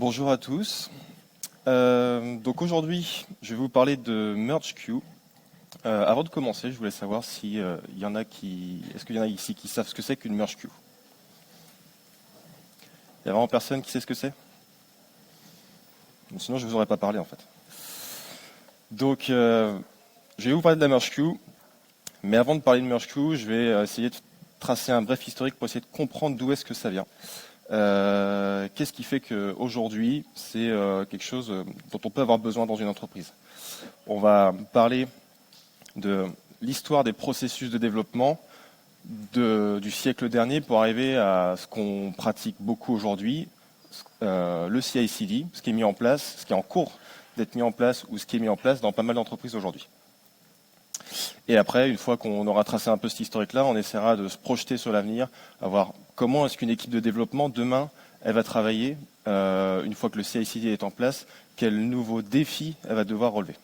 Bonjour à tous. Donc aujourd'hui, je vais vous parler de MergeQ. Avant de commencer, je voulais savoir si il y en a qui, est-ce qu'il y en a ici qui savent ce que c'est qu'une MergeQ? Il y a vraiment personne qui sait ce que c'est? Sinon, je vous aurais pas parlé en fait. Donc, je vais vous parler de la MergeQ, mais avant de parler de MergeQ, je vais essayer de tracer un bref historique pour essayer de comprendre d'où est-ce que ça vient. Qu'est-ce qui fait qu'aujourd'hui, c'est quelque chose dont on peut avoir besoin dans une entreprise? On va parler de l'histoire des processus de développement du siècle dernier pour arriver à ce qu'on pratique beaucoup aujourd'hui, le CI/CD, ce qui est mis en place, ce qui est en cours d'être mis en place ou ce qui est mis en place dans pas mal d'entreprises aujourd'hui. Et après, une fois qu'on aura tracé un peu cet historique-là, on essaiera de se projeter sur l'avenir, à voir comment est-ce qu'une équipe de développement, demain, elle va travailler, une fois que le CI/CD est en place, quels nouveaux défis elle va devoir relever.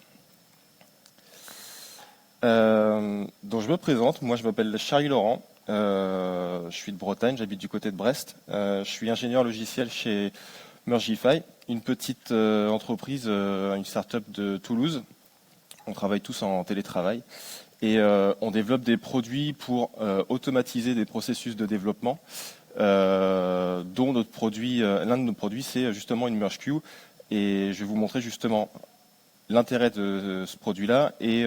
Donc je me présente, moi je m'appelle Charlie Laurent, je suis de Bretagne, j'habite du côté de Brest, je suis ingénieur logiciel chez Mergify, une petite entreprise, une start-up de Toulouse. On travaille tous en télétravail et on développe des produits pour automatiser des processus de développement, dont notre produit, l'un de nos produits, c'est justement une MergeQ, et je vais vous montrer justement l'intérêt de ce produit-là et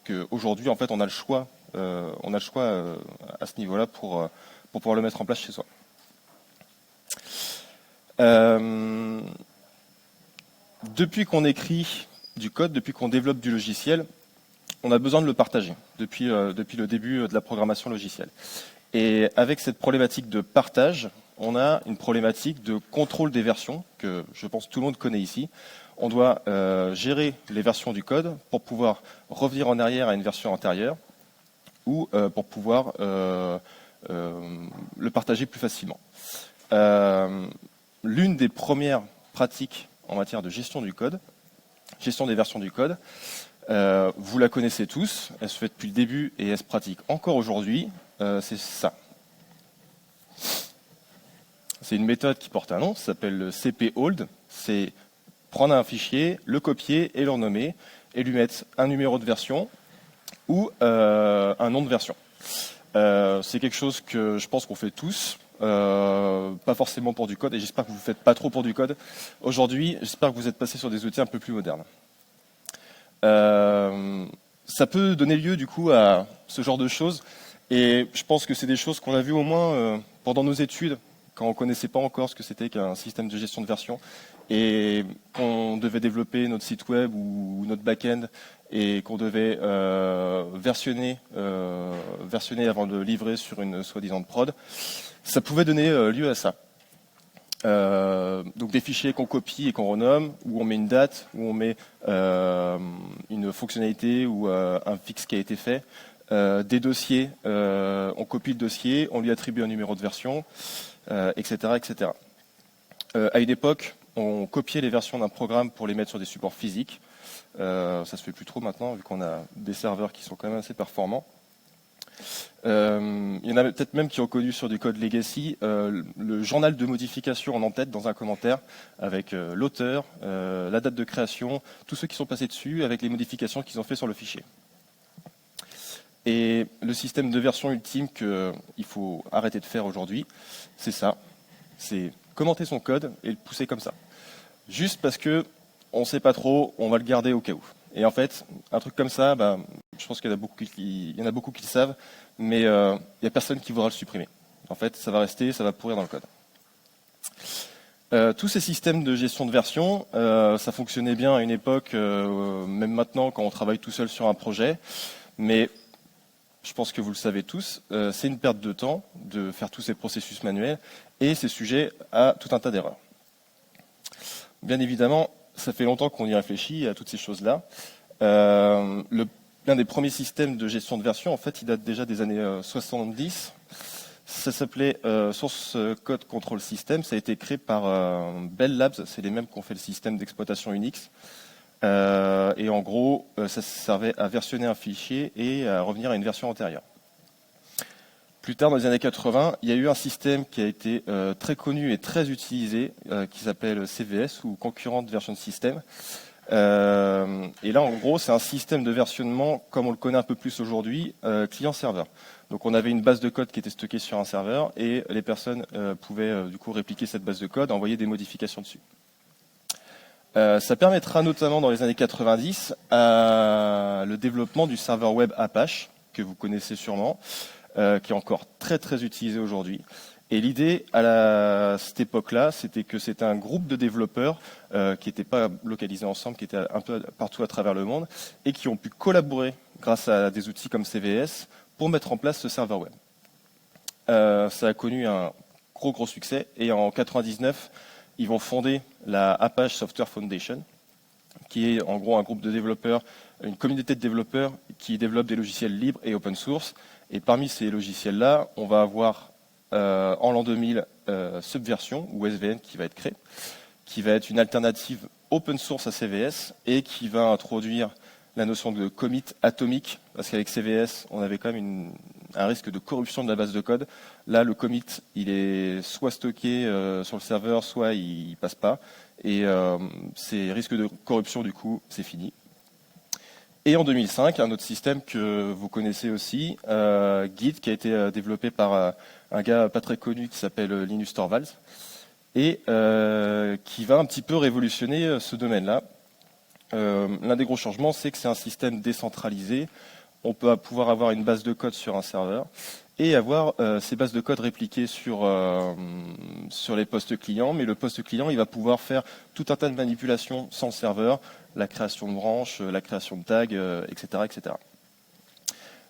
qu'aujourd'hui, en fait, on a le choix, à ce niveau-là pour pouvoir le mettre en place chez soi. Depuis qu'on écrit du code, depuis qu'on développe du logiciel, on a besoin de le partager depuis le début de la programmation logicielle. Et avec cette problématique de partage, on a une problématique de contrôle des versions que je pense tout le monde connaît ici. On doit gérer les versions du code pour pouvoir revenir en arrière à une version antérieure ou pour pouvoir le partager plus facilement. L'une des premières pratiques en matière de gestion du code, gestion des versions du code, vous la connaissez tous, elle se fait depuis le début et elle se pratique encore aujourd'hui, c'est ça. C'est une méthode qui porte un nom, ça s'appelle le cp-hold. C'est prendre un fichier, le copier et le renommer, et lui mettre un numéro de version ou un nom de version. C'est quelque chose que je pense qu'on fait tous, pas forcément pour du code, et j'espère que vous ne faites pas trop pour du code. Aujourd'hui, j'espère que vous êtes passé sur des outils un peu plus modernes. Ça peut donner lieu du coup à ce genre de choses, et je pense que c'est des choses qu'on a vues au moins pendant nos études, quand on ne connaissait pas encore ce que c'était qu'un système de gestion de version, et qu'on devait développer notre site web ou notre back-end, et qu'on devait versionner avant de livrer sur une soi-disant prod, ça pouvait donner lieu à ça. Donc des fichiers qu'on copie et qu'on renomme, où on met une date, où on met une fonctionnalité ou un fixe qui a été fait, des dossiers, on copie le dossier, on lui attribue un numéro de version, etc., etc. À une époque, on copiait les versions d'un programme pour les mettre sur des supports physiques. Ça se fait plus trop maintenant, vu qu'on a des serveurs qui sont quand même assez performants. Il y en a peut-être même qui ont connu sur du code legacy le journal de modification en en-tête dans un commentaire avec l'auteur, la date de création, tous ceux qui sont passés dessus avec les modifications qu'ils ont fait sur le fichier. Et le système de version ultime qu'il faut arrêter de faire aujourd'hui, c'est ça. C'est commenter son code et le pousser comme ça. Juste parce que on ne sait pas trop, on va le garder au cas où. Et en fait, un truc comme ça, je pense qu'il y en a beaucoup qui le savent, mais il n'y a personne qui voudra le supprimer. En fait, ça va rester, ça va pourrir dans le code. Tous ces systèmes de gestion de version, ça fonctionnait bien à une époque, même maintenant quand on travaille tout seul sur un projet, mais je pense que vous le savez tous, c'est une perte de temps de faire tous ces processus manuels et c'est sujet à tout un tas d'erreurs. Bien évidemment, ça fait longtemps qu'on y réfléchit à toutes ces choses-là. L'un des premiers systèmes de gestion de version, en fait, il date déjà des années 70. Ça s'appelait Source Code Control System. Ça a été créé par Bell Labs. C'est les mêmes qui ont fait le système d'exploitation Unix. Et en gros, ça servait à versionner un fichier et à revenir à une version antérieure. Plus tard, dans les années 80, il y a eu un système qui a été très connu et très utilisé, qui s'appelle CVS, ou Concurrent Version System. Et là, en gros, c'est un système de versionnement, comme on le connaît un peu plus aujourd'hui, client-serveur. Donc on avait une base de code qui était stockée sur un serveur, et les personnes pouvaient du coup répliquer cette base de code, envoyer des modifications dessus. Ça permettra notamment dans les années 90 le développement du serveur web Apache, que vous connaissez sûrement, qui est encore très très utilisé aujourd'hui. Et l'idée à cette époque-là, c'était que c'était un groupe de développeurs qui n'étaient pas localisés ensemble, qui étaient un peu partout à travers le monde, et qui ont pu collaborer grâce à des outils comme CVS pour mettre en place ce serveur web. Ça a connu un gros succès, et en 99, ils vont fonder la Apache Software Foundation, qui est en gros un groupe de développeurs, une communauté de développeurs qui développent des logiciels libres et open source. Et parmi ces logiciels-là, on va avoir en l'an 2000 Subversion, ou SVN, qui va être créé, qui va être une alternative open source à CVS et qui va introduire la notion de commit atomique, parce qu'avec CVS, on avait quand même un risque de corruption de la base de code. Là, le commit, il est soit stocké sur le serveur, soit il passe pas. Et ces risques de corruption, du coup, c'est fini. Et en 2005, un autre système que vous connaissez aussi, Git, qui a été développé par un gars pas très connu qui s'appelle Linus Torvalds, et qui va un petit peu révolutionner ce domaine-là. L'un des gros changements, c'est que c'est un système décentralisé. On peut pouvoir avoir une base de code sur un serveur et avoir ces bases de code répliquées sur les postes clients. Mais le poste client, il va pouvoir faire tout un tas de manipulations sans le serveur, la création de branches, la création de tags, etc., etc.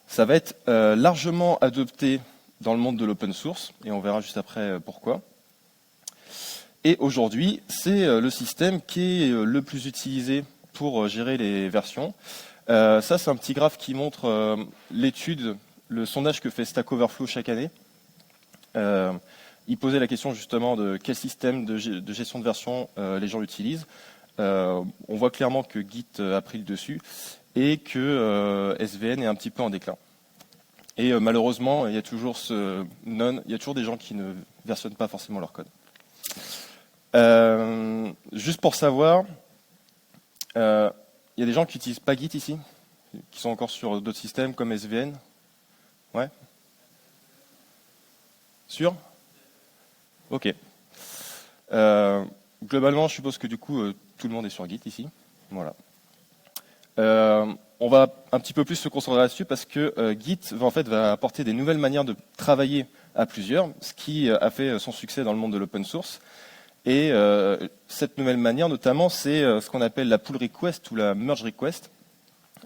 Ça va être largement adopté dans le monde de l'open source, et on verra juste après pourquoi. Et aujourd'hui, c'est le système qui est le plus utilisé pour gérer les versions. Ça, c'est un petit graphe qui montre l'étude, le sondage que fait Stack Overflow chaque année. Il posait la question justement de quel système de gestion de version les gens utilisent. On voit clairement que Git a pris le dessus et que SVN est un petit peu en déclin. Et malheureusement, il y a toujours des gens qui ne versionnent pas forcément leur code. Juste pour savoir, il y a des gens qui n'utilisent pas Git ici, qui sont encore sur d'autres systèmes comme SVN. Ouais. Sûr? Ok. Globalement, je suppose que du coup, tout le monde est sur Git ici. Voilà. On va un petit peu plus se concentrer là-dessus parce que Git va apporter des nouvelles manières de travailler à plusieurs, ce qui a fait son succès dans le monde de l'open source. Et cette nouvelle manière, notamment, c'est ce qu'on appelle la pull request ou la merge request.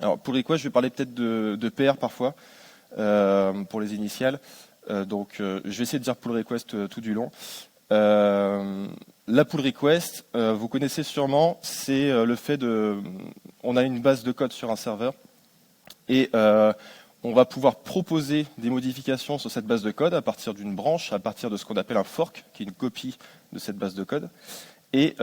Alors, pull request, je vais parler peut-être de PR parfois, pour les initiales. Donc, je vais essayer de dire pull request tout du long. La pull request, vous connaissez sûrement, c'est le fait on a une base de code sur un serveur et on va pouvoir proposer des modifications sur cette base de code à partir d'une branche, à partir de ce qu'on appelle un fork, qui est une copie de cette base de code. Et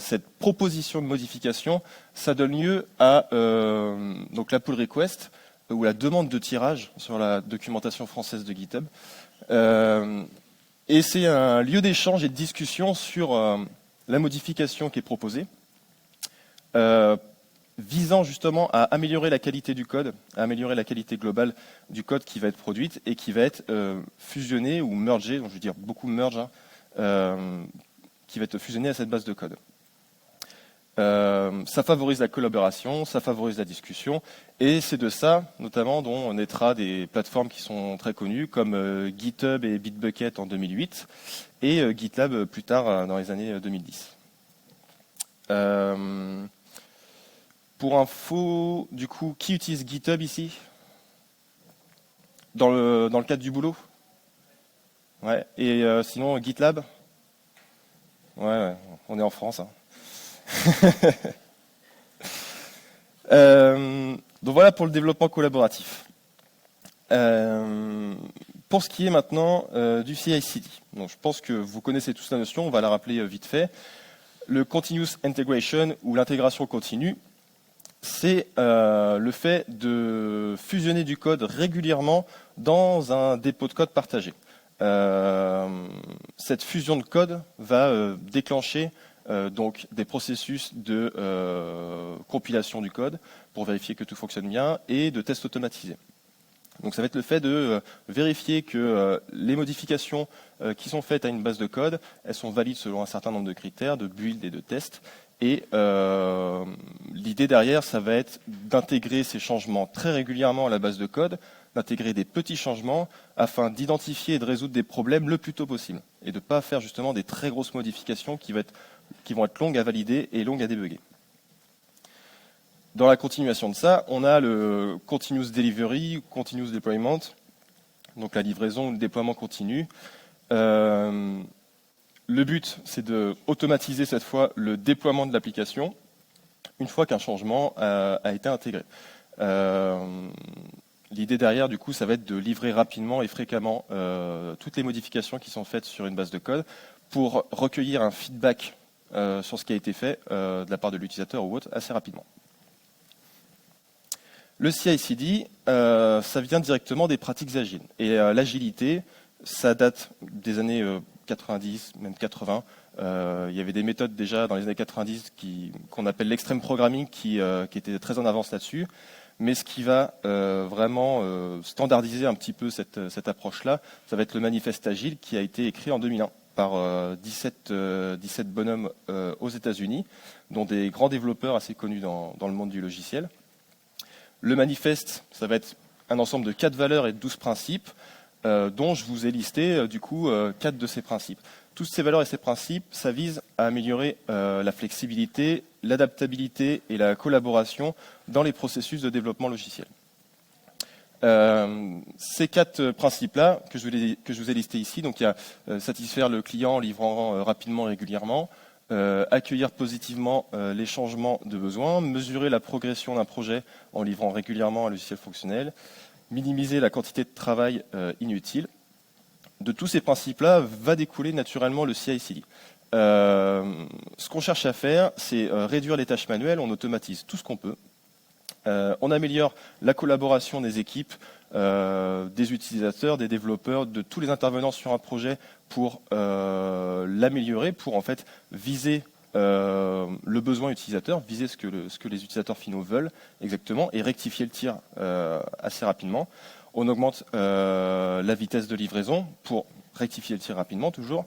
cette proposition de modification, ça donne lieu à donc la pull request, ou la demande de tirage sur la documentation française de GitHub. Et c'est un lieu d'échange et de discussion sur la modification qui est proposée, visant justement à améliorer la qualité du code, à améliorer la qualité globale du code qui va être produite et qui va être fusionné ou mergé, donc je veux dire beaucoup merge, qui va être fusionné à cette base de code. Ça favorise la collaboration, ça favorise la discussion, et c'est de ça, notamment, dont naîtra des plateformes qui sont très connues, comme GitHub et Bitbucket en 2008, et GitLab plus tard, dans les années 2010. Pour info, du coup, qui utilise GitHub ici dans le cadre du boulot? Ouais. Et sinon, GitLab? Ouais, on est en France, hein. Donc voilà pour le développement collaboratif. Pour ce qui est maintenant du CI/CD, donc je pense que vous connaissez tous la notion, on va la rappeler vite fait. Le continuous integration ou l'intégration continue, c'est le fait de fusionner du code régulièrement dans un dépôt de code partagé. Cette fusion de code va déclencher donc des processus de compilation du code pour vérifier que tout fonctionne bien et de tests automatisés. Donc ça va être le fait de vérifier que les modifications qui sont faites à une base de code, elles sont valides selon un certain nombre de critères, de build et de tests. Et l'idée derrière, ça va être d'intégrer ces changements très régulièrement à la base de code, d'intégrer des petits changements afin d'identifier et de résoudre des problèmes le plus tôt possible. Et de ne pas faire justement des très grosses modifications qui vont être longues à valider et longues à débugger. Dans la continuation de ça, on a le Continuous Delivery, Continuous Deployment, donc la livraison ou le déploiement continu. Le but, c'est de automatiser cette fois le déploiement de l'application une fois qu'un changement a été intégré. L'idée derrière, du coup, ça va être de livrer rapidement et fréquemment toutes les modifications qui sont faites sur une base de code pour recueillir un feedback sur ce qui a été fait de la part de l'utilisateur ou autre assez rapidement. Le CI/CD, ça vient directement des pratiques agiles. Et l'agilité, ça date des années 90, même 80. Il y avait des méthodes déjà dans les années 90 qu'on appelle l'extreme programming qui étaient très en avance là-dessus. Mais ce qui va vraiment standardiser un petit peu cette approche-là, ça va être le manifeste agile qui a été écrit en 2001 par 17 bonhommes aux États-Unis, dont des grands développeurs assez connus dans le monde du logiciel. Le manifeste, ça va être un ensemble de 4 valeurs et de 12 principes, dont je vous ai listé du coup 4 de ces principes. Toutes ces valeurs et ces principes, ça vise à améliorer la flexibilité, l'adaptabilité et la collaboration dans les processus de développement logiciel. Ces 4 principes-là que je vous ai listés ici, donc il y a satisfaire le client en livrant rapidement et régulièrement, accueillir positivement les changements de besoin, mesurer la progression d'un projet en livrant régulièrement un logiciel fonctionnel, minimiser la quantité de travail inutile. De tous ces principes-là va découler naturellement le CI/CD. Ce qu'on cherche à faire, c'est réduire les tâches manuelles, on automatise tout ce qu'on peut. On améliore la collaboration des équipes, des utilisateurs, des développeurs, de tous les intervenants sur un projet pour l'améliorer, pour en fait viser le besoin utilisateur, viser ce que les utilisateurs finaux veulent exactement et rectifier le tir assez rapidement. On augmente la vitesse de livraison pour rectifier le tir rapidement toujours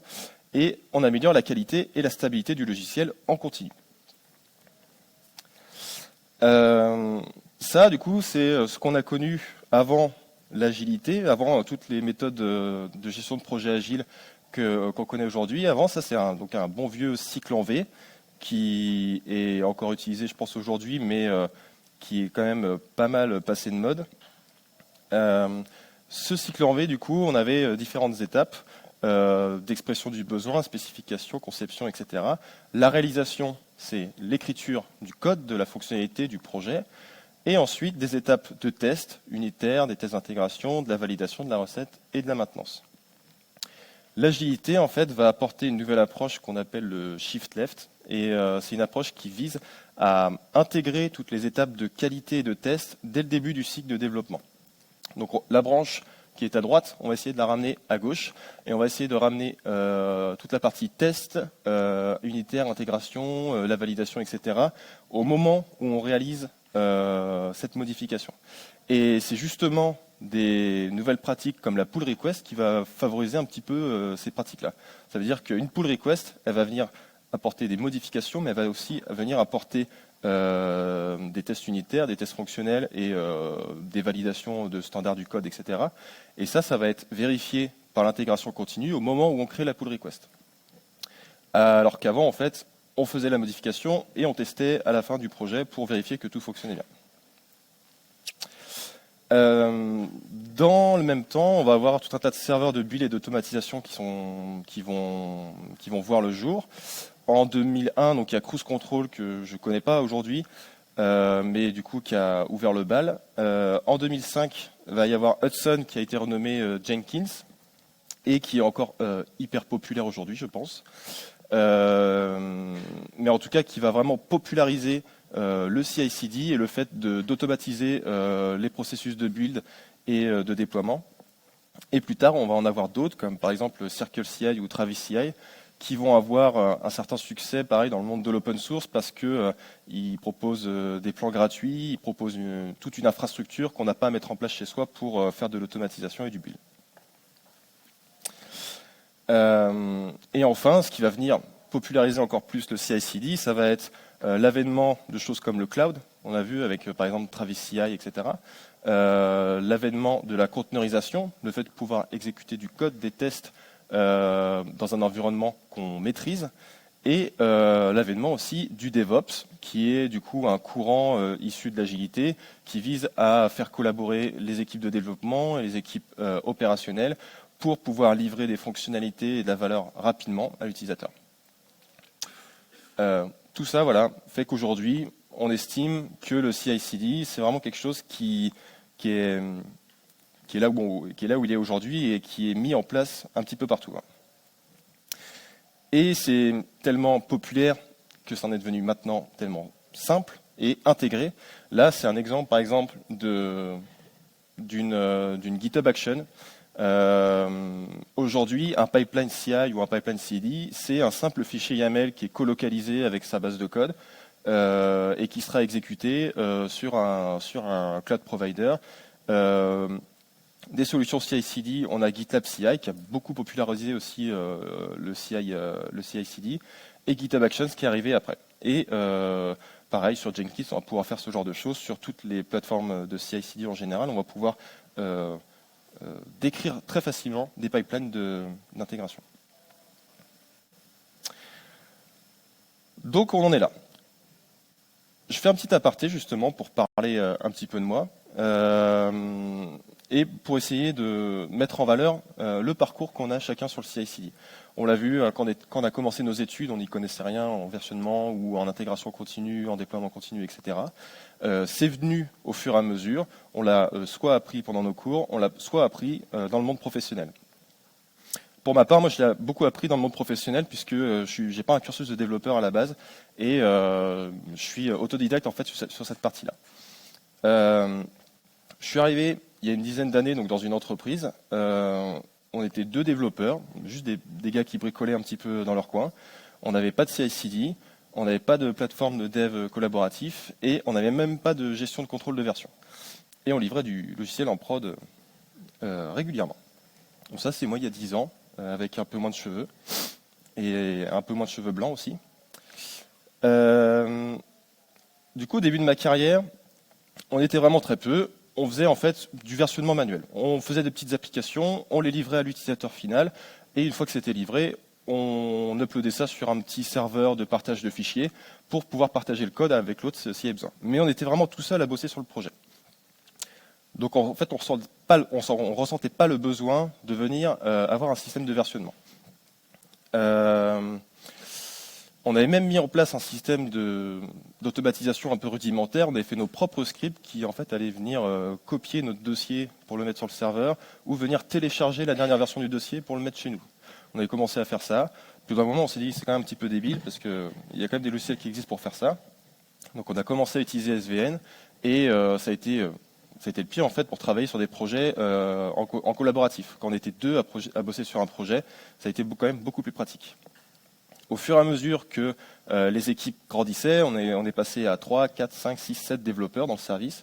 et on améliore la qualité et la stabilité du logiciel en continu. Ça, du coup, c'est ce qu'on a connu avant l'agilité, avant toutes les méthodes de gestion de projet agile qu'on connaît aujourd'hui. Avant, ça, c'est donc un bon vieux cycle en V qui est encore utilisé, je pense, aujourd'hui, mais qui est quand même pas mal passé de mode. Ce cycle en V, du coup, on avait différentes étapes d'expression du besoin, spécification, conception, etc. La réalisation, c'est l'écriture du code, de la fonctionnalité du projet. Et ensuite, des étapes de tests unitaires, des tests d'intégration, de la validation de la recette et de la maintenance. L'agilité, en fait, va apporter une nouvelle approche qu'on appelle le shift left. Et c'est une approche qui vise à intégrer toutes les étapes de qualité et de test dès le début du cycle de développement. Donc la branche qui est à droite, on va essayer de la ramener à gauche et on va essayer de ramener toute la partie test, unitaire, intégration, la validation, etc. au moment où on réalise cette modification. Et c'est justement des nouvelles pratiques comme la pull request qui va favoriser un petit peu ces pratiques-là. Ça veut dire qu'une pull request, elle va venir apporter des modifications, mais elle va aussi venir apporter des tests unitaires, des tests fonctionnels et des validations de standards du code, etc. Et ça va être vérifié par l'intégration continue au moment où on crée la pull request. Alors qu'avant, en fait, on faisait la modification et on testait à la fin du projet pour vérifier que tout fonctionnait bien. Dans le même temps, on va avoir tout un tas de serveurs de build et d'automatisation qui vont voir le jour. En 2001, donc il y a Cruise Control que je ne connais pas aujourd'hui, mais du coup qui a ouvert le bal. En 2005, il va y avoir Hudson qui a été renommé Jenkins et qui est encore hyper populaire aujourd'hui, je pense. Mais en tout cas qui va vraiment populariser le CI/CD et le fait d'automatiser les processus de build et de déploiement. Et plus tard, on va en avoir d'autres, comme par exemple CircleCI ou TravisCI, qui vont avoir un certain succès, pareil, dans le monde de l'open source, parce qu'ils proposent des plans gratuits, ils proposent toute une infrastructure qu'on n'a pas à mettre en place chez soi pour faire de l'automatisation et du build. Et enfin, ce qui va venir populariser encore plus le CI/CD, ça va être l'avènement de choses comme le cloud. On a vu avec, par exemple, TravisCI, etc. L'avènement de la conteneurisation, le fait de pouvoir exécuter du code, des tests dans un environnement qu'on maîtrise, et l'avènement aussi du DevOps, qui est du coup un courant issu de l'agilité, qui vise à faire collaborer les équipes de développement et les équipes opérationnelles pour pouvoir livrer des fonctionnalités et de la valeur rapidement à l'utilisateur. Tout ça, voilà, fait qu'aujourd'hui, on estime que le CI/CD, c'est vraiment quelque chose qui est là où il est aujourd'hui et qui est mis en place un petit peu partout. Et c'est tellement populaire que ça en est devenu maintenant tellement simple et intégré. Là, c'est un exemple, par exemple, d'une GitHub Action. Aujourd'hui, un pipeline CI ou un pipeline CD, c'est un simple fichier YAML qui est colocalisé avec sa base de code et qui sera exécuté sur un cloud provider. Des solutions CI/CD, on a GitLab CI qui a beaucoup popularisé aussi le CI/CD et GitHub Actions qui est arrivé après. Et pareil, sur Jenkins, on va pouvoir faire ce genre de choses sur toutes les plateformes de CI/CD en général. On va pouvoir décrire très facilement des pipelines d'intégration. Donc on en est là. Je fais un petit aparté justement pour parler un petit peu de moi et pour essayer de mettre en valeur le parcours qu'on a chacun sur le CI/CD. On l'a vu, quand on a commencé nos études, on n'y connaissait rien en versionnement ou en intégration continue, en déploiement continu, etc. C'est venu au fur et à mesure. On l'a soit appris pendant nos cours, on l'a soit appris dans le monde professionnel. Pour ma part, moi, je l'ai beaucoup appris dans le monde professionnel puisque je n'ai pas un cursus de développeur à la base et je suis autodidacte en fait sur cette partie-là. Je suis arrivé il y a une dizaine d'années donc dans une entreprise. On était 2 développeurs, juste des gars qui bricolaient un petit peu dans leur coin. On n'avait pas de CI/CD, on n'avait pas de plateforme de dev collaboratif et on n'avait même pas de gestion de contrôle de version. Et on livrait du logiciel en prod régulièrement. Donc ça, c'est moi il y a 10 ans, avec un peu moins de cheveux et un peu moins de cheveux blancs aussi. Du coup, au début de ma carrière, on était vraiment très peu. On faisait en fait du versionnement manuel. On faisait des petites applications, on les livrait à l'utilisateur final, et une fois que c'était livré, on uploadait ça sur un petit serveur de partage de fichiers pour pouvoir partager le code avec l'autre s'il y avait besoin. Mais on était vraiment tout seul à bosser sur le projet. Donc en fait, on ressentait pas le besoin de venir avoir un système de versionnement. On avait même mis en place un système d'automatisation un peu rudimentaire. On avait fait nos propres scripts qui en fait allaient venir copier notre dossier pour le mettre sur le serveur ou venir télécharger la dernière version du dossier pour le mettre chez nous. On avait commencé à faire ça. Puis d'un moment, on s'est dit c'est quand même un petit peu débile parce qu'il y a quand même des logiciels qui existent pour faire ça. Donc on a commencé à utiliser SVN et ça a été le pire en fait pour travailler sur des projets en collaboratif. Quand on était 2 à bosser sur un projet, ça a été quand même beaucoup plus pratique. Au fur et à mesure que les équipes grandissaient, on est passé à 3, 4, 5, 6, 7 développeurs dans le service.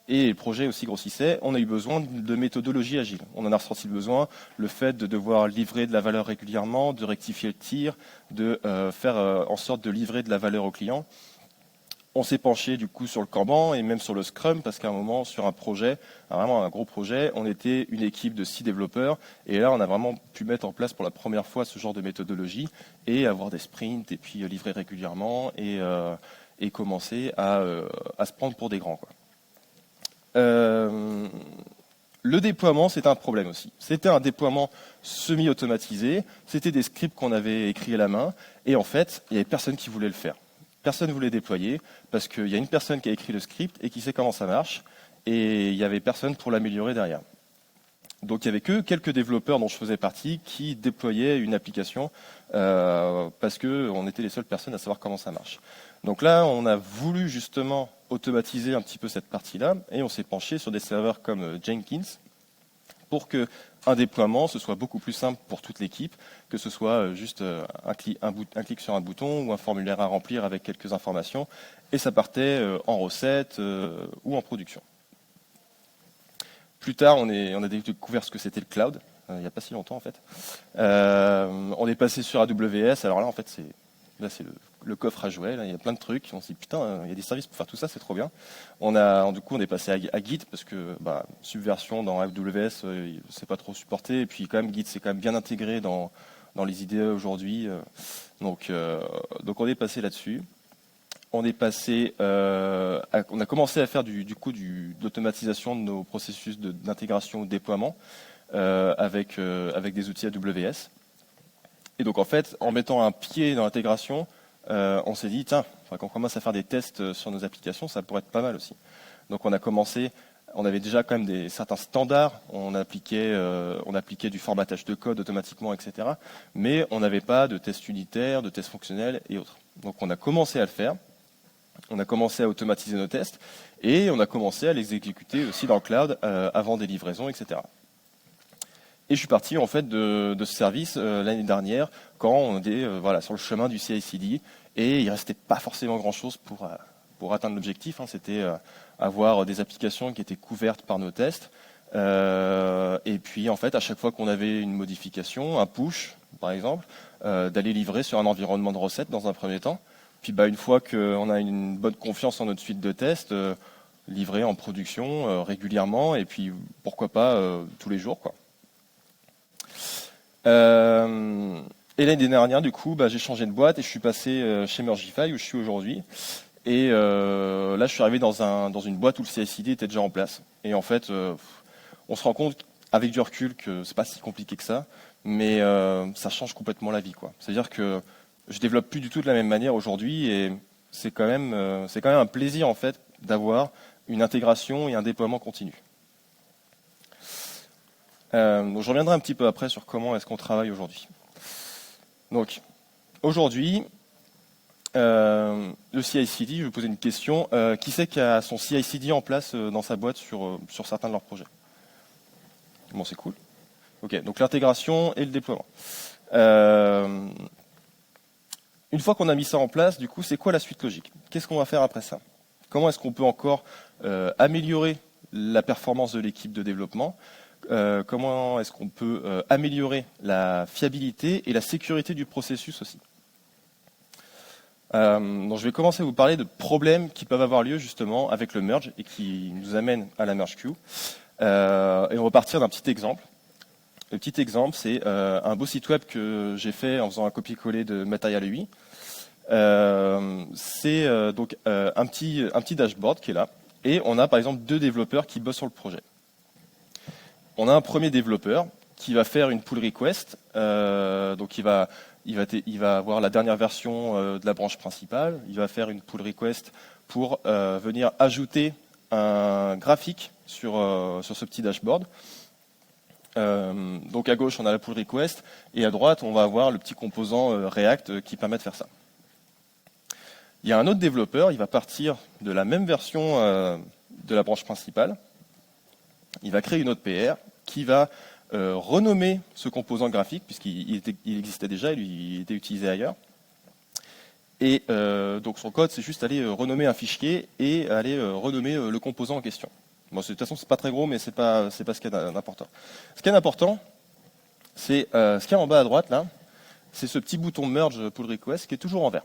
Et les projets aussi grossissaient, on a eu besoin de méthodologie agile. On en a ressenti le besoin, le fait de devoir livrer de la valeur régulièrement, de rectifier le tir, de faire en sorte de livrer de la valeur au client. On s'est penché du coup sur le Kanban et même sur le Scrum parce qu'à un moment, sur un projet, vraiment un gros projet, on était une équipe de 6 développeurs et là, on a vraiment pu mettre en place pour la première fois ce genre de méthodologie et avoir des sprints et puis livrer régulièrement et commencer à se prendre pour des grands, quoi. Le déploiement, c'était un problème aussi. C'était un déploiement semi-automatisé, c'était des scripts qu'on avait écrits à la main et en fait, il n'y avait personne qui voulait le faire. Personne ne voulait déployer parce qu'il y a une personne qui a écrit le script et qui sait comment ça marche et il n'y avait personne pour l'améliorer derrière. Donc il y avait que quelques développeurs dont je faisais partie qui déployaient une application parce qu'on était les seules personnes à savoir comment ça marche. Donc là, on a voulu justement automatiser un petit peu cette partie-là et on s'est penché sur des serveurs comme Jenkins pour que un déploiement, ce soit beaucoup plus simple pour toute l'équipe, que ce soit juste un clic sur un bouton ou un formulaire à remplir avec quelques informations, et ça partait en recette ou en production. Plus tard, on a découvert ce que c'était le cloud, il n'y a pas si longtemps en fait. On est passé sur AWS, alors là en fait c'est le coffre à jouets, là, il y a plein de trucs, on s'est dit putain, il y a des services pour faire tout ça, c'est trop bien. Du coup on est passé à Git parce que Subversion dans AWS c'est pas trop supporté, et puis quand même Git c'est quand même bien intégré dans les idées aujourd'hui, donc on est passé là-dessus. On a commencé à faire de l'automatisation de nos processus d'intégration ou de déploiement avec des outils AWS. Et donc en fait, en mettant un pied dans l'intégration, on s'est dit, tiens, quand on commence à faire des tests sur nos applications, ça pourrait être pas mal aussi. Donc on avait déjà quand même certains standards, on appliquait du formatage de code automatiquement, etc. Mais on n'avait pas de tests unitaires, de tests fonctionnels et autres. Donc on a commencé à le faire. On a commencé à automatiser nos tests et on a commencé à les exécuter aussi dans le cloud avant des livraisons, etc. Et je suis parti en fait de ce service l'année dernière quand on était sur le chemin du CI/CD et il restait pas forcément grand-chose pour atteindre l'objectif. C'était avoir des applications qui étaient couvertes par nos tests. Et puis en fait, à chaque fois qu'on avait une modification, un push par exemple, d'aller livrer sur un environnement de recette dans un premier temps. Puis une fois qu'on a une bonne confiance en notre suite de tests, livrer en production régulièrement et puis pourquoi pas tous les jours, quoi. Et l'année dernière, du coup, j'ai changé de boîte et je suis passé chez Mergify où je suis aujourd'hui. Et là, je suis arrivé dans une boîte où le CI/CD était déjà en place. Et en fait, on se rend compte avec du recul que c'est pas si compliqué que ça, mais ça change complètement la vie, quoi. C'est-à-dire que je développe plus du tout de la même manière aujourd'hui et c'est quand même un plaisir en fait d'avoir une intégration et un déploiement continu. Donc je reviendrai un petit peu après sur comment est-ce qu'on travaille aujourd'hui. Donc aujourd'hui, le CI/CD, je vais vous poser une question. Qui c'est qui a son CI/CD en place dans sa boîte sur certains de leurs projets? Bon, c'est cool. Ok, donc l'intégration et le déploiement. Une fois qu'on a mis ça en place, du coup, c'est quoi la suite logique? Qu'est-ce qu'on va faire après ça? Comment est-ce qu'on peut encore améliorer la performance de l'équipe de développement? Comment est-ce qu'on peut améliorer la fiabilité et la sécurité du processus aussi? Donc je vais commencer à vous parler de problèmes qui peuvent avoir lieu justement avec le merge et qui nous amènent à la merge queue. Et on va partir d'un petit exemple. Le petit exemple, c'est un beau site web que j'ai fait en faisant un copier-coller de Material UI. C'est donc un petit dashboard qui est là. Et on a par exemple 2 développeurs qui bossent sur le projet. On a un premier développeur qui va faire une pull request. Donc il va avoir la dernière version de la branche principale. Il va faire une pull request pour venir ajouter un graphique sur ce petit dashboard. Donc à gauche on a la pull request et à droite on va avoir le petit composant React qui permet de faire ça. Il y a un autre développeur, il va partir de la même version de la branche principale. Il va créer une autre PR qui va renommer ce composant graphique puisqu'il existait déjà, il était utilisé ailleurs. Et donc son code c'est juste aller renommer un fichier et aller renommer le composant en question. Bon, de toute façon, c'est pas très gros, mais c'est pas ce qu'il y a d'important. Ce qui est important, c'est ce qu'il y a en bas à droite, là, c'est ce petit bouton Merge Pull Request qui est toujours en vert.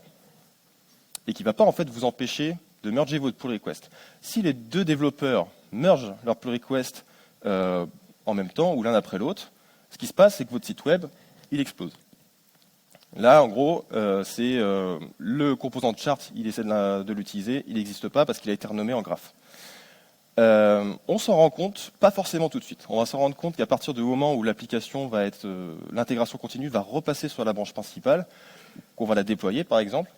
Et qui ne va pas en fait vous empêcher de merger votre pull request. Si les 2 développeurs mergent leur pull request en même temps, ou l'un après l'autre, ce qui se passe, c'est que votre site web, il explose. Là, en gros, c'est le composant de chart, il essaie de l'utiliser, il n'existe pas parce qu'il a été renommé en graphe. On s'en rend compte, pas forcément tout de suite. On va s'en rendre compte qu'à partir du moment où l'application va être, l'intégration continue va repasser sur la branche principale, qu'on va la déployer par exemple,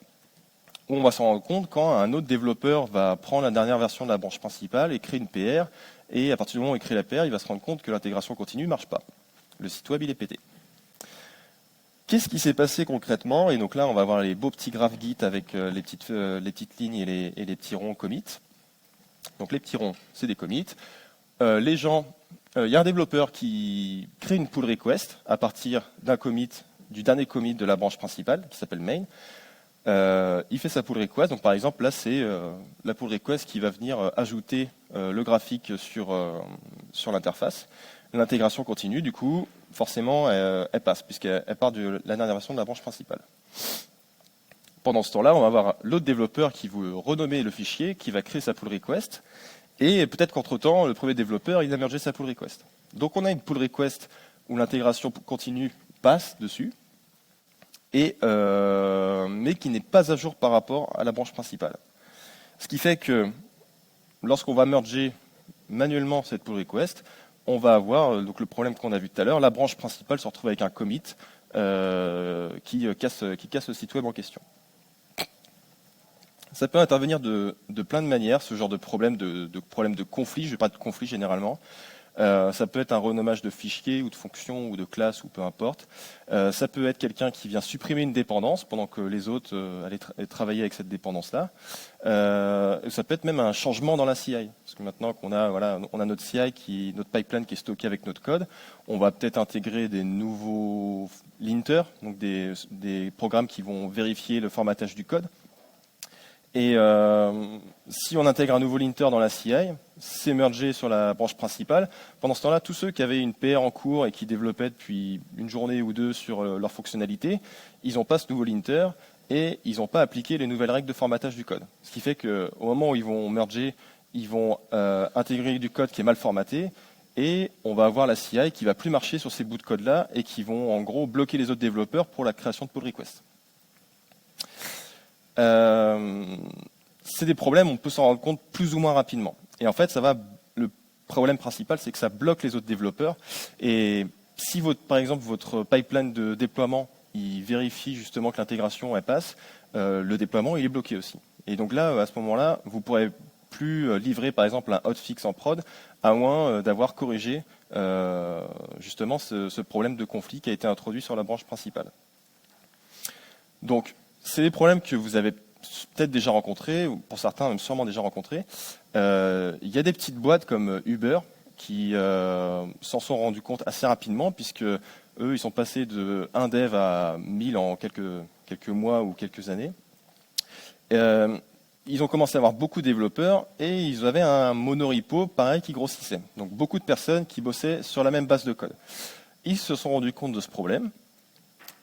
on va s'en rendre compte quand un autre développeur va prendre la dernière version de la branche principale et créer une PR et à partir du moment où il crée la paire, il va se rendre compte que l'intégration continue ne marche pas. Le site web, il est pété. Qu'est-ce qui s'est passé concrètement? Et donc là, on va voir les beaux petits graphes Git avec les petites lignes et les petits ronds commits. Donc les petits ronds, c'est des commits. Les gens, il y a un développeur qui crée une pull request à partir d'un commit, du dernier commit de la branche principale, qui s'appelle main. Il fait sa pull request. Donc par exemple, là, c'est la pull request qui va venir ajouter le graphique sur l'interface. L'intégration continue, du coup, forcément, elle passe, puisqu'elle part de la dernière version de la branche principale. Pendant ce temps-là, on va avoir l'autre développeur qui veut renommer le fichier, qui va créer sa pull request, et peut-être qu'entre-temps, le premier développeur, il a mergé sa pull request. Donc on a une pull request où l'intégration continue passe dessus, mais qui n'est pas à jour par rapport à la branche principale. Ce qui fait que lorsqu'on va merger manuellement cette pull request, on va avoir donc le problème qu'on a vu tout à l'heure, la branche principale se retrouve avec un commit qui casse le site web en question. Ça peut intervenir de plein de manières, ce genre de problème de conflit. Je ne vais pas de conflit généralement. Ça peut être un renommage de fichier ou de fonction ou de classe ou peu importe. Ça peut être quelqu'un qui vient supprimer une dépendance pendant que les autres allaient travailler avec cette dépendance-là. Ça peut être même un changement dans la CI. Parce que maintenant qu'on a, on a notre CI, notre pipeline qui est stocké avec notre code, on va peut-être intégrer des nouveaux linters, donc des programmes qui vont vérifier le formatage du code. Et si on intègre un nouveau linter dans la CI, c'est mergé sur la branche principale. Pendant ce temps-là, tous ceux qui avaient une PR en cours et qui développaient depuis une journée ou deux sur leur fonctionnalité, ils n'ont pas ce nouveau linter et ils n'ont pas appliqué les nouvelles règles de formatage du code. Ce qui fait qu'au moment où ils vont merger, ils vont intégrer du code qui est mal formaté et on va avoir la CI qui ne va plus marcher sur ces bouts de code-là et qui vont en gros bloquer les autres développeurs pour la création de pull request. C'est des problèmes, on peut s'en rendre compte plus ou moins rapidement. Et en fait, le problème principal, c'est que ça bloque les autres développeurs. Et si, par exemple, votre pipeline de déploiement, il vérifie justement que l'intégration, elle passe, le déploiement, il est bloqué aussi. Et donc là, à ce moment-là, vous ne pourrez plus livrer, par exemple, un hotfix en prod, à moins d'avoir corrigé justement ce problème de conflit qui a été introduit sur la branche principale. Donc, c'est des problèmes que vous avez peut-être déjà rencontrés, ou pour certains même sûrement déjà rencontrés. Il y a des petites boîtes comme Uber qui s'en sont rendus compte assez rapidement, puisque eux, ils sont passés de 1 dev à 1000 en quelques mois ou quelques années. Ils ont commencé à avoir beaucoup de développeurs et ils avaient un monorepo pareil qui grossissait. Donc beaucoup de personnes qui bossaient sur la même base de code. Ils se sont rendus compte de ce problème.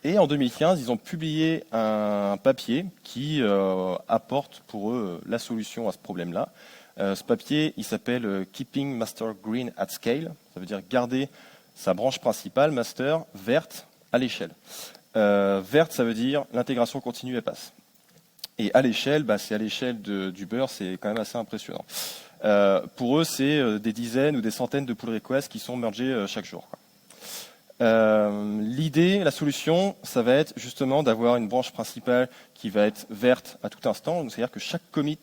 Et en 2015, ils ont publié un papier qui apporte pour eux la solution à ce problème-là. Ce papier, il s'appelle Keeping Master Green at Scale. Ça veut dire garder sa branche principale, master, verte à l'échelle. Verte, ça veut dire l'intégration continue et passe. Et à l'échelle, c'est à l'échelle d'Uber, c'est quand même assez impressionnant. Pour eux, c'est des dizaines ou des centaines de pull requests qui sont mergés chaque jour, quoi. L'idée, la solution, ça va être justement d'avoir une branche principale qui va être verte à tout instant, c'est-à-dire que chaque commit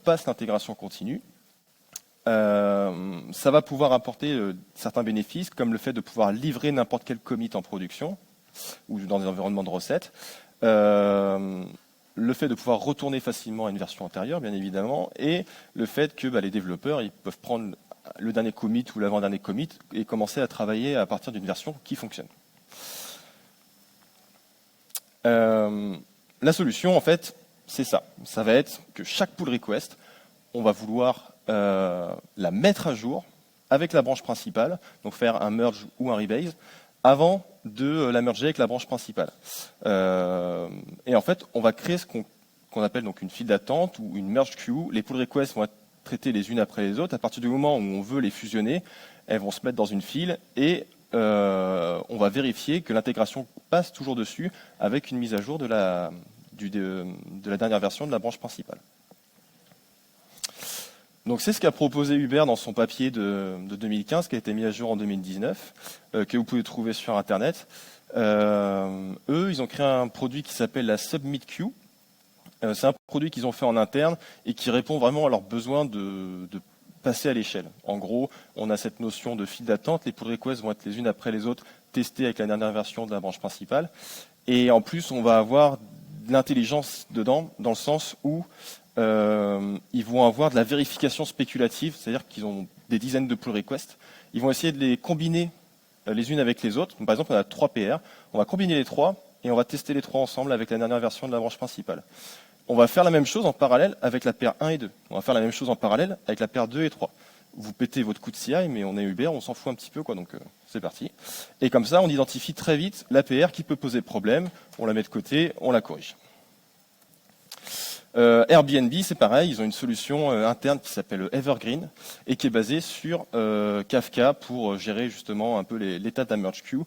passe l'intégration continue. Ça va pouvoir apporter certains bénéfices, comme le fait de pouvoir livrer n'importe quel commit en production ou dans des environnements de recettes. Le fait de pouvoir retourner facilement à une version antérieure, bien évidemment, et le fait que les développeurs ils peuvent prendre le dernier commit ou l'avant-dernier commit et commencer à travailler à partir d'une version qui fonctionne. La solution, en fait, c'est ça. Ça va être que chaque pull request, on va vouloir la mettre à jour avec la branche principale, donc faire un merge ou un rebase, avant de la merger avec la branche principale. Et en fait, on va créer ce qu'on appelle donc une file d'attente ou une merge queue. Les pull requests vont être traitées les unes après les autres. À partir du moment où on veut les fusionner, elles vont se mettre dans une file et on va vérifier que l'intégration passe toujours dessus avec une mise à jour de la dernière version de la branche principale. Donc c'est ce qu'a proposé Uber dans son papier de 2015 qui a été mis à jour en 2019, que vous pouvez trouver sur Internet. Eux, ils ont créé un produit qui s'appelle la Submit Queue. C'est un produit qu'ils ont fait en interne et qui répond vraiment à leurs besoins de passer à l'échelle. En gros, on a cette notion de file d'attente. Les pull requests vont être les unes après les autres testées avec la dernière version de la branche principale. Et en plus, on va avoir de l'intelligence dedans, dans le sens où ils vont avoir de la vérification spéculative, c'est-à-dire qu'ils ont des dizaines de pull requests. Ils vont essayer de les combiner les unes avec les autres. Donc, par exemple, on a 3 PR. On va combiner les 3 et on va tester les 3 ensemble avec la dernière version de la branche principale. On va faire la même chose en parallèle avec la paire 1 et 2. On va faire la même chose en parallèle avec la paire 2 et 3. Vous pétez votre coup de CI, mais on est Uber, on s'en fout un petit peu, quoi, donc c'est parti. Et comme ça, on identifie très vite la PR qui peut poser problème, on la met de côté, on la corrige. Airbnb, c'est pareil, ils ont une solution interne qui s'appelle Evergreen et qui est basée sur Kafka pour gérer justement un peu l'état de la merge queue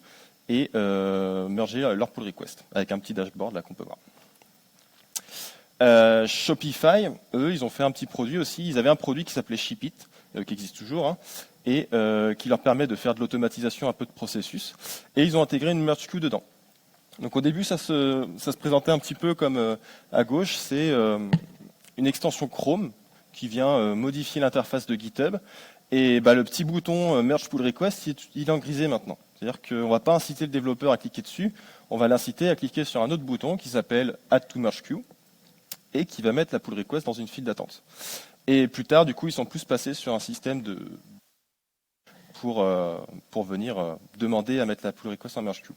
et merger leur pull request avec un petit dashboard là qu'on peut voir. Shopify, eux, ils ont fait un petit produit aussi. Ils avaient un produit qui s'appelait Shipit, qui existe toujours, hein, et qui leur permet de faire de l'automatisation un peu de processus. Et ils ont intégré une merge queue dedans. Donc au début, ça se présentait un petit peu comme à gauche, c'est une extension Chrome qui vient modifier l'interface de GitHub. Et le petit bouton Merge Pull Request, il est en grisé maintenant. C'est-à-dire qu'on ne va pas inciter le développeur à cliquer dessus, on va l'inciter à cliquer sur un autre bouton qui s'appelle Add to Merge Queue et qui va mettre la pull request dans une file d'attente. Et plus tard, du coup, ils sont plus passés sur un système pour venir demander à mettre la pull request en merge queue.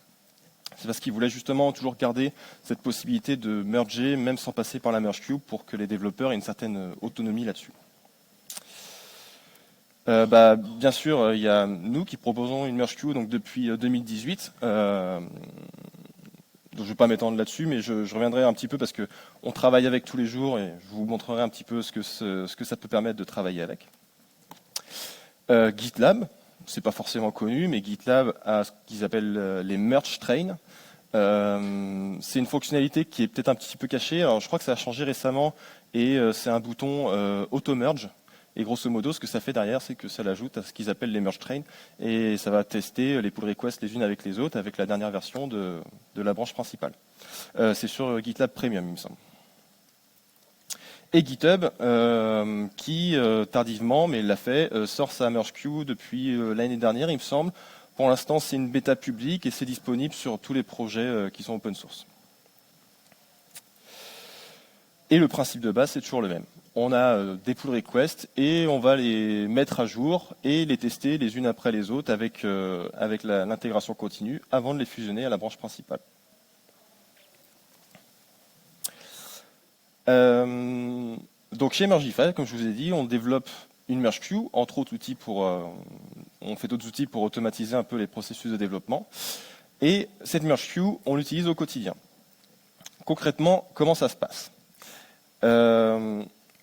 C'est parce qu'ils voulaient justement toujours garder cette possibilité de merger, même sans passer par la merge queue, pour que les développeurs aient une certaine autonomie là-dessus. Bien sûr, il y a nous qui proposons une merge queue donc depuis 2018. Donc je ne vais pas m'étendre là-dessus, mais je reviendrai un petit peu parce qu'on travaille avec tous les jours et je vous montrerai un petit peu ce que ça peut permettre de travailler avec. GitLab, c'est pas forcément connu, mais GitLab a ce qu'ils appellent les merge trains. C'est une fonctionnalité qui est peut-être un petit peu cachée. Alors je crois que ça a changé récemment et c'est un bouton auto-merge. Et grosso modo, ce que ça fait derrière, c'est que ça l'ajoute à ce qu'ils appellent les merge trains et ça va tester les pull requests les unes avec les autres avec la dernière version de la branche principale. C'est sur GitLab Premium, il me semble. Et GitHub, qui tardivement, mais il l'a fait, sort sa merge queue depuis l'année dernière, il me semble. Pour l'instant, c'est une bêta publique et c'est disponible sur tous les projets qui sont open source. Et le principe de base, c'est toujours le même. On a des pull requests et on va les mettre à jour et les tester les unes après les autres avec l'intégration continue avant de les fusionner à la branche principale. Donc chez Mergify, comme je vous ai dit, on développe une merge queue, entre autres outils on fait d'autres outils pour automatiser un peu les processus de développement. Et cette merge queue, on l'utilise au quotidien. Concrètement, comment ça se passe ?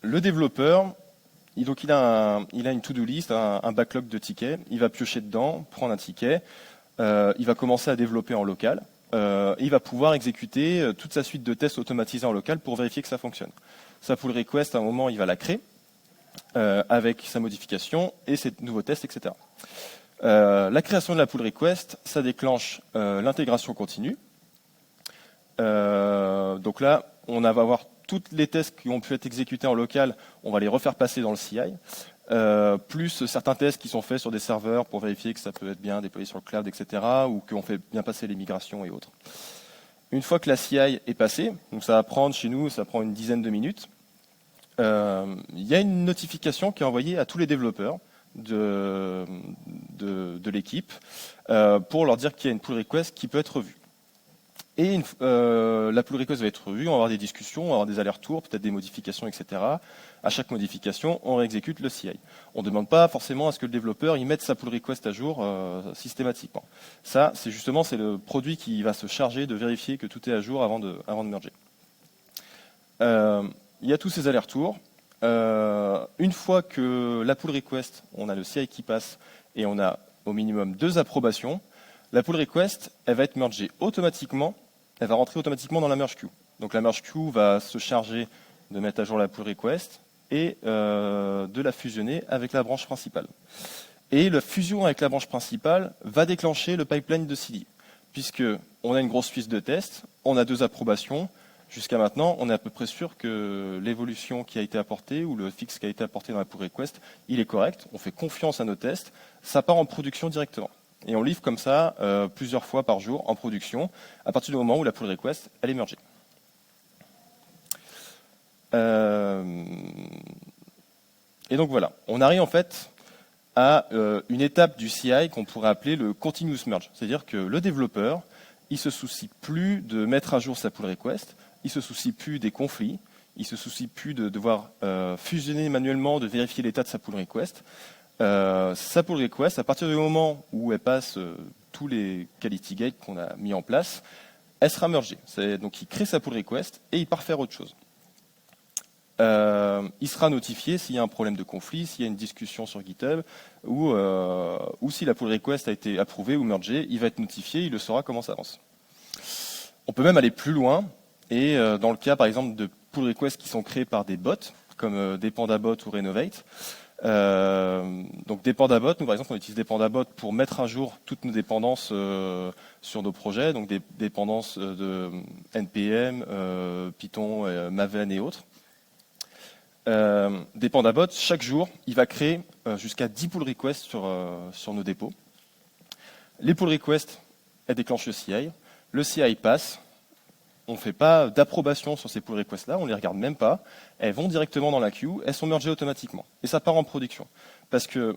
Le développeur, il a une to-do list, un backlog de tickets. Il va piocher dedans, prendre un ticket. Il va commencer à développer en local. Il va pouvoir exécuter toute sa suite de tests automatisés en local pour vérifier que ça fonctionne. Sa pull request, à un moment, il va la créer avec sa modification et ses nouveaux tests, etc. La création de la pull request, ça déclenche l'intégration continue. Donc là, on va avoir tous les tests qui ont pu être exécutés en local, on va les refaire passer dans le CI, plus certains tests qui sont faits sur des serveurs pour vérifier que ça peut être bien déployé sur le cloud, etc., ou qu'on fait bien passer les migrations et autres. Une fois que la CI est passée, donc ça va prendre chez nous, ça prend une dizaine de minutes, il y a une notification qui est envoyée à tous les développeurs de l'équipe pour leur dire qu'il y a une pull request qui peut être revue. Et la pull request va être revue, on va avoir des discussions, on va avoir des allers-retours, peut-être des modifications, etc. À chaque modification, on réexécute le CI. On ne demande pas forcément à ce que le développeur mette sa pull request à jour systématiquement. Ça, c'est le produit qui va se charger de vérifier que tout est à jour avant de merger. Il y a tous ces allers-retours. Une fois que la pull request, on a le CI qui passe et on a au minimum 2 approbations, la pull request, elle va être mergée automatiquement. Elle va rentrer automatiquement dans la merge queue. Donc la merge queue va se charger de mettre à jour la pull request et de la fusionner avec la branche principale. Et la fusion avec la branche principale va déclencher le pipeline de CI, puisqu'on a une grosse suite de tests, on a 2 approbations, Jusqu'à maintenant, on est à peu près sûr que l'évolution qui a été apportée ou le fixe qui a été apporté dans la pull request, il est correct. On fait confiance à nos tests. Ça part en production directement. Et on livre comme ça plusieurs fois par jour en production à partir du moment où la pull request elle est mergée. Et donc voilà, on arrive en fait à une étape du CI qu'on pourrait appeler le continuous merge. C'est-à-dire que le développeur, il se soucie plus de mettre à jour sa pull request, il se soucie plus des conflits, il se soucie plus de devoir fusionner manuellement, de vérifier l'état de sa pull request. Sa pull request, à partir du moment où elle passe tous les quality gates qu'on a mis en place, elle sera mergée. Donc il crée sa pull request et il part faire autre chose. Il sera notifié s'il y a un problème de conflit, s'il y a une discussion sur GitHub, ou si la pull request a été approuvée ou mergée, il va être notifié, il le saura comment ça avance. On peut même aller plus loin, et dans le cas par exemple de pull requests qui sont créés par des bots, comme Dependabot ou Renovate. Donc Dependabot, nous par exemple on utilise Dependabot pour mettre à jour toutes nos dépendances sur nos projets, donc des dépendances de NPM, Python, Maven et autres. Dependabot, chaque jour, il va créer jusqu'à 10 pull requests sur nos dépôts. Les pull requests, elles déclenchent le CI. Le CI passe. On ne fait pas d'approbation sur ces pull requests-là, on ne les regarde même pas. Elles vont directement dans la queue, elles sont mergées automatiquement. Et ça part en production. Parce que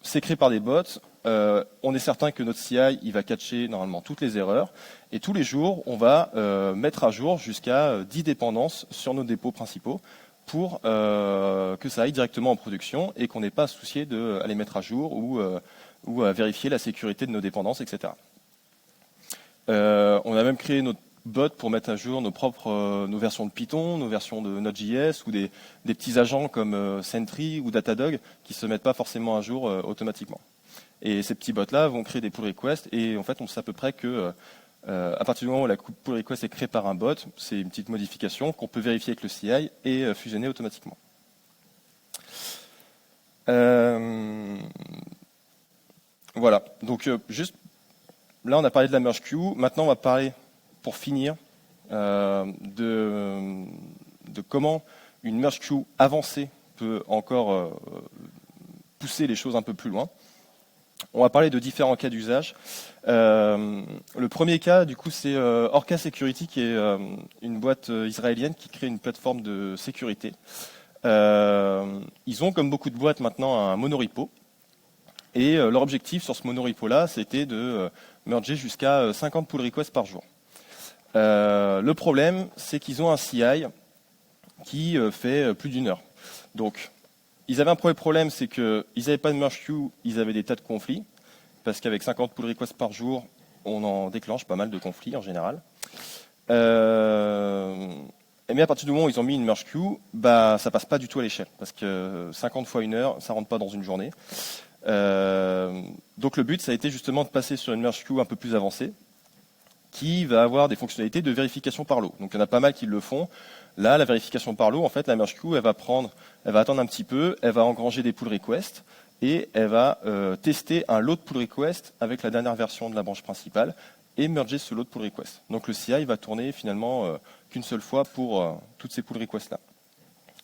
c'est créé par des bots, on est certain que notre CI, il va catcher normalement toutes les erreurs. Et tous les jours, on va mettre à jour jusqu'à 10 dépendances sur nos dépôts principaux, pour que ça aille directement en production et qu'on n'ait pas à se soucier de les mettre à jour ou à vérifier la sécurité de nos dépendances, etc. On a même créé notre bot pour mettre à jour nos versions de Python, nos versions de Node.js ou des petits agents comme Sentry ou Datadog qui ne se mettent pas forcément à jour automatiquement. Et ces petits bots-là vont créer des pull requests et en fait on sait à peu près que à partir du moment où la pull request est créée par un bot, c'est une petite modification qu'on peut vérifier avec le CI et fusionner automatiquement. Voilà, donc juste là on a parlé de la merge queue, maintenant on va parler, pour finir, de comment une merge queue avancée peut encore pousser les choses un peu plus loin. On va parler de différents cas d'usage. Le premier cas, du coup, c'est Orca Security, qui est une boîte israélienne qui crée une plateforme de sécurité. Ils ont, comme beaucoup de boîtes maintenant, un monorepo. Et leur objectif sur ce monorepo-là, c'était de merger jusqu'à 50 pull requests par jour. Le problème, c'est qu'ils ont un CI qui fait plus d'une heure. Donc, ils avaient un premier problème, c'est qu'ils n'avaient pas de merge queue, ils avaient des tas de conflits, parce qu'avec 50 pull requests par jour, on en déclenche pas mal de conflits en général. Mais à partir du moment où ils ont mis une merge queue, bah, ça passe pas du tout à l'échelle, parce que 50 fois une heure, ça rentre pas dans une journée. Donc le but, ça a été justement de passer sur une merge queue un peu plus avancée, qui va avoir des fonctionnalités de vérification par lot. Donc il y en a pas mal qui le font. Là, la vérification par lot, en fait, la merge queue, elle va attendre un petit peu, elle va engranger des pull requests et elle va tester un lot de pull requests avec la dernière version de la branche principale et merger ce lot de pull requests. Donc le CI va tourner finalement qu'une seule fois pour toutes ces pull requests-là.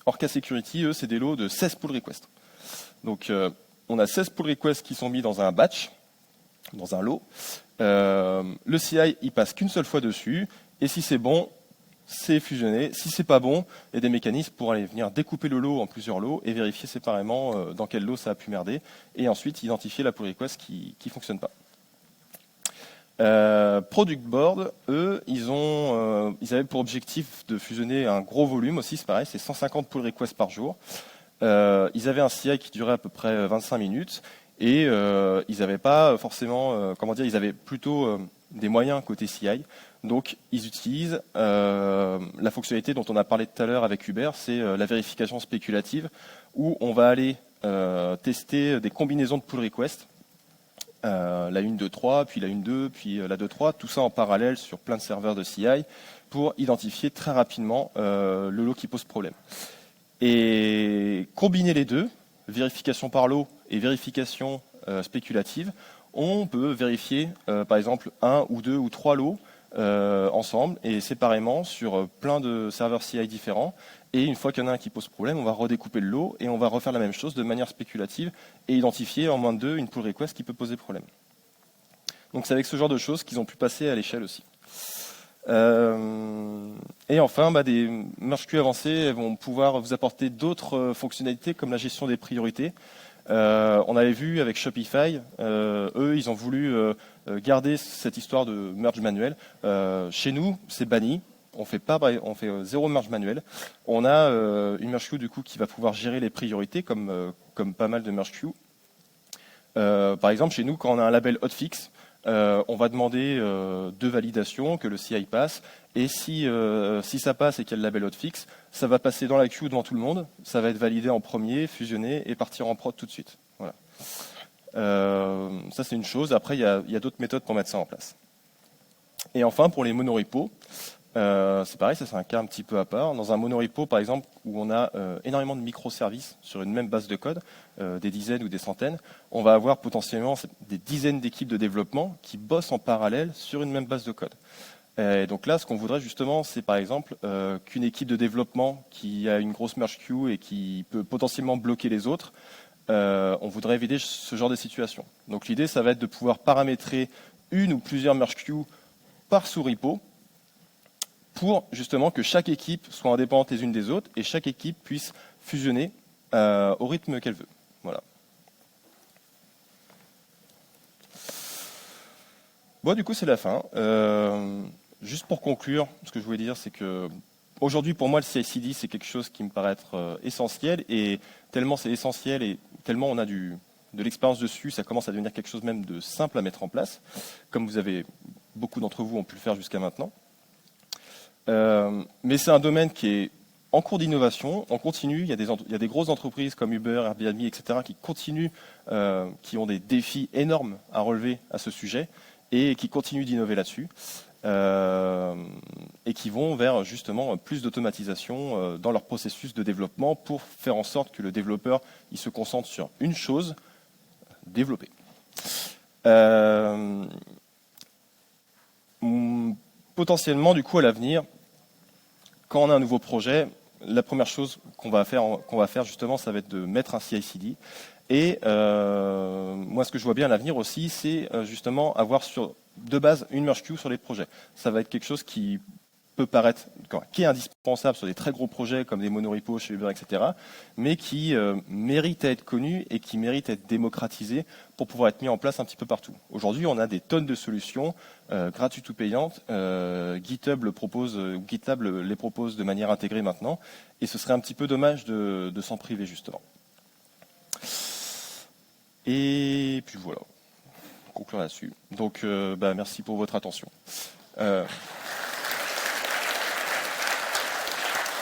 Orca Security, eux, c'est des lots de 16 pull requests. Donc on a 16 pull requests qui sont mis dans un batch, dans un lot. Le CI, il passe qu'une seule fois dessus, et si c'est bon, c'est fusionné. Si c'est pas bon, il y a des mécanismes pour aller venir découper le lot en plusieurs lots et vérifier séparément dans quel lot ça a pu merder, et ensuite identifier la pull request qui fonctionne pas. Product Board, eux, ils avaient pour objectif de fusionner un gros volume aussi, c'est pareil, c'est 150 pull requests par jour. Ils avaient un CI qui durait à peu près 25 minutes, et ils n'avaient pas forcément, ils avaient plutôt des moyens côté CI. Donc ils utilisent la fonctionnalité dont on a parlé tout à l'heure avec Hubert, c'est la vérification spéculative, où on va aller tester des combinaisons de pull requests, la 1.2.3, puis la 1.2, puis la 2.3, tout ça en parallèle sur plein de serveurs de CI, pour identifier très rapidement le lot qui pose problème. Et combiner les deux, vérification par lot et vérification spéculative, on peut vérifier par exemple 1 ou 2 ou 3 lots ensemble et séparément sur plein de serveurs CI différents. Et une fois qu'il y en a un qui pose problème, on va redécouper le lot et on va refaire la même chose de manière spéculative et identifier en moins de 2 une pull request qui peut poser problème. Donc c'est avec ce genre de choses qu'ils ont pu passer à l'échelle aussi. Et enfin, des merge queues avancées vont pouvoir vous apporter d'autres fonctionnalités comme la gestion des priorités. On avait vu avec Shopify, eux, ils ont voulu garder cette histoire de merge manuel. Chez nous, c'est banni. On fait zéro merge manuel. On a une merge queue du coup qui va pouvoir gérer les priorités comme pas mal de merge queues. Par exemple, chez nous, quand on a un label hotfix, on va demander 2 validations, que le CI passe, et si ça passe et qu'il y a le label hotfix, ça va passer dans la queue devant tout le monde, ça va être validé en premier, fusionné et partir en prod tout de suite. Voilà. Ça c'est une chose. Après, il y a d'autres méthodes pour mettre ça en place. Et enfin, pour les monorepos, c'est pareil, ça c'est un cas un petit peu à part. Dans un monorepo, par exemple, où on a énormément de microservices sur une même base de code, des dizaines ou des centaines, on va avoir potentiellement des dizaines d'équipes de développement qui bossent en parallèle sur une même base de code. Et donc là, ce qu'on voudrait justement, c'est par exemple qu'une équipe de développement qui a une grosse merge queue et qui peut potentiellement bloquer les autres, on voudrait éviter ce genre de situation. Donc l'idée, ça va être de pouvoir paramétrer une ou plusieurs merge queues par sous-repo, pour justement que chaque équipe soit indépendante les unes des autres et chaque équipe puisse fusionner au rythme qu'elle veut. Voilà. Bon, du coup, c'est la fin. Juste pour conclure, ce que je voulais dire, c'est que aujourd'hui, pour moi, le CI/CD, c'est quelque chose qui me paraît être essentiel, et tellement c'est essentiel et tellement on a de l'expérience dessus, ça commence à devenir quelque chose même de simple à mettre en place, comme beaucoup d'entre vous ont pu le faire jusqu'à maintenant. Mais c'est un domaine qui est en cours d'innovation, on continue, il y a des grosses entreprises comme Uber, Airbnb, etc. qui continuent, qui ont des défis énormes à relever à ce sujet et qui continuent d'innover là-dessus et qui vont vers justement plus d'automatisation dans leur processus de développement pour faire en sorte que le développeur il se concentre sur une chose, développer. Potentiellement, du coup, à l'avenir, quand on a un nouveau projet, la première chose qu'on va faire justement, ça va être de mettre un CI/CD. Et moi, ce que je vois bien à l'avenir aussi, c'est justement avoir de base une merge queue sur les projets. Ça va être quelque chose qui peut paraître, qui est indispensable sur des très gros projets comme des monorepos chez Uber, etc., mais qui mérite à être connu et qui mérite à être démocratisé pour pouvoir être mis en place un petit peu partout. Aujourd'hui, on a des tonnes de solutions gratuites ou payantes. GitHub GitLab les propose de manière intégrée maintenant, et ce serait un petit peu dommage de s'en priver justement. Et puis voilà, conclure là-dessus. Donc, merci pour votre attention.